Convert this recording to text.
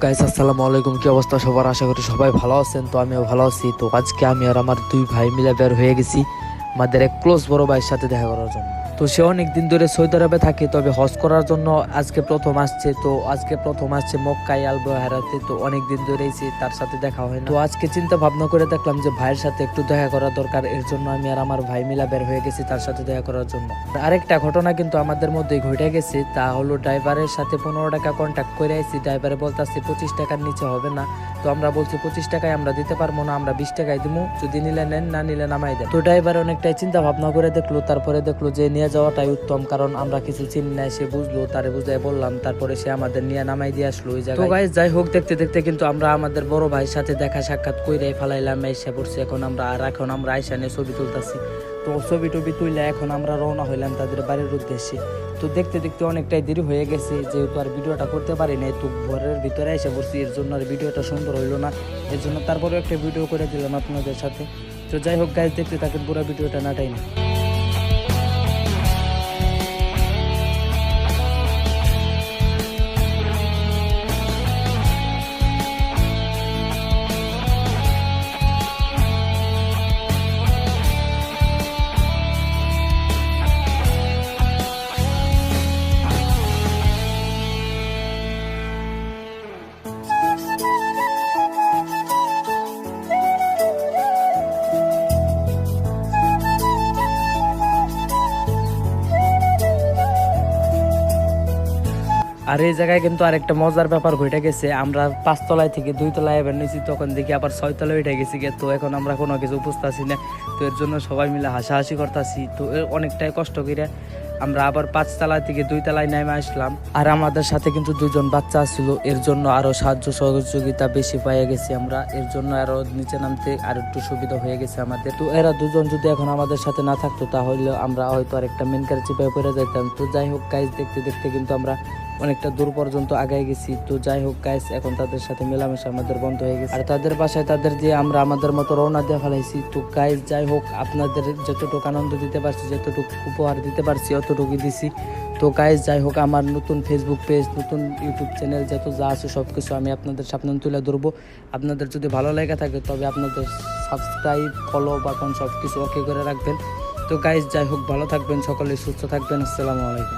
Guys আসসালামু আলাইকুম। কি অবস্থা সবার? আশা করি সবাই ভালো আছেন। তো আমিও ভালো আছি। তো আজকে আমি আর আমার দুই ভাই মিলে বের হয়ে গেছি আমাদের এক ক্লোজ বড় ভাইয়ের সাথে দেখা করার জন্য। তো সে অনেকদিন ধরে সৌদি আরবে থাকে, তবে হজ করার জন্য আজকে প্রথম আসছে। তো আজকে প্রথম আসছে মক্কায় আল বহারাতে। তো অনেকদিন ধরেই তার সাথে দেখা হয় না। তো আজকে চিন্তা ভাবনা করে দেখলাম যে ভাইয়ের সাথে একটু দেখা করা দরকার। এর জন্য আমি আর আমার ভাই মিলা বের হয়ে গেছি তার সাথে দেখা করার জন্য। আরেকটা ঘটনা কিন্তু আমাদের মধ্যে ঘটে গেছে, তা হলো ড্রাইভারের সাথে 15 টাকা কন্ট্যাক্ট করে আইছি। ড্রাইভারে বলতেছে 25 টাকার নিচে হবে না। তো আমরা বলছি 25 টাকায় আমরা দিতে পারবো না, আমরা 20 টাকায় দিব, যদি নিলে নেন, না নিলে নামাই দেন। তো ড্রাইভার অনেকটাই চিন্তা ভাবনা করে দেখলো, তারপরে দেখলো যে নিয়ে যাওয়াটাই উত্তম, কারণ আমরা কিছু চিনি না। সে বুঝলো, তারে বুঝাই বললাম, তারপরে সে আমাদের নিয়ে নামাই দিয়ে আসলো ওই জায়গায়। তো গাইস যাই হোক, দেখতে দেখতে কিন্তু আমরা আমাদের বড় ভাইয়ের সাথে দেখা সাক্ষাৎ কইরে ফেলাইলাম, এসে পড়ছি। এখন আমরা আইসা নিয়ে ছবি তুলতেছি। তো ছবি টবি তুইলে এখন আমরা রওনা হইলাম তাদের বাড়ির উদ্দেশ্যে। তো দেখতে দেখতে অনেকটাই দেরি হয়ে গেছে, যেহেতু আর ভিডিওটা করতে পারি নাই। তো ঘরের ভিতরে এসে পড়ছি, এর জন্য আর ভিডিওটা সুন্দর হইলো না। এর জন্য তারপরে একটা ভিডিও করে দিলাম আপনাদের সাথে। তো যাই হোক গাইস, দেখতে থাকেন পুরো ভিডিওটা, নাটাই না। আর এই জায়গায় কিন্তু আরেকটা মজার ব্যাপার ঘটে গেছে। আমরা 5 তলায় থেকে 2 তলায় এবার নিয়েছি, তখন দেখি আবার 6 তলায় উঠে গেছি। তো এখন আমরা কোনো কিছু বুঝতেছি না। তো এর জন্য সবাই মিলে হাসাহাসি করতেছি। তো অনেকটাই কষ্ট করে আমরা আবার 5 তলা থেকে 2 তলায় নেমে আসলাম। আর আমাদের সাথে কিন্তু 2জন বাচ্চা ছিল, এর জন্য আরো সাহায্য সহযোগিতা বেশি পেয়ে গেছি আমরা। এর জন্য আরো নিচে নামতে আর একটু সুবিধা হয়ে গেছে আমাদের। তো এরা 2জন যদি এখন আমাদের সাথে না থাকতো, তাহলে আমরা হয়তো আর একটা মেন কার চিপায় পড়ে যেতাম। তো যাই হোক গাইস, দেখতে দেখতে কিন্তু আমরা অনেকটা দূর পর্যন্ত আগায় গেছি। তো যাই হোক গাইস, এখন তাদের সাথে মেলামেশা আমাদের বন্ধ হয়ে গেছে, আর তাদের বাসায় তাদের দিয়ে আমরা আমাদের মতো রওনা দিয়ে ফেলাইছি। তো গাইস যাই হোক, আপনাদের যতটুকু আনন্দ দিতে পারছি, যতটুকু উপহার দিতে পারছি, অতটুকু দিছি। তো গাইস যাই হোক, আমার নতুন ফেসবুক পেজ, নতুন ইউটিউব চ্যানেল যত যা আছে সব কিছু আমি আপনাদের সামনে তুলে ধরবো। আপনাদের যদি ভালো লেগে থাকে, তবে আপনাদের সাবস্ক্রাইব, ফলো বাটন সব কিছু ওকে করে রাখবেন। তো গাইস যাই হোক, ভালো থাকবেন, সকলে সুস্থ থাকবেন। আসসালামু আলাইকুম।